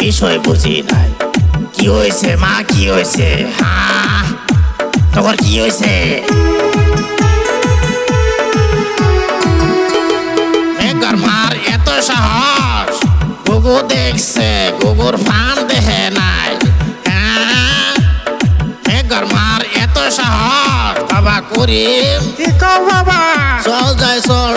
বিষয় বুঝি নাই। কি হয়েছে মা, কি হয়েছে? হ্যাঁ, তোর কি হয়েছে? মেঘর মার এত সাহস, গুগু দেখছে, গুগুর ফান দেখে নাই। হ্যাঁ, মেঘর মার এত সাহস। বাবা করিম, কি কও বাবা? চল যাই চল,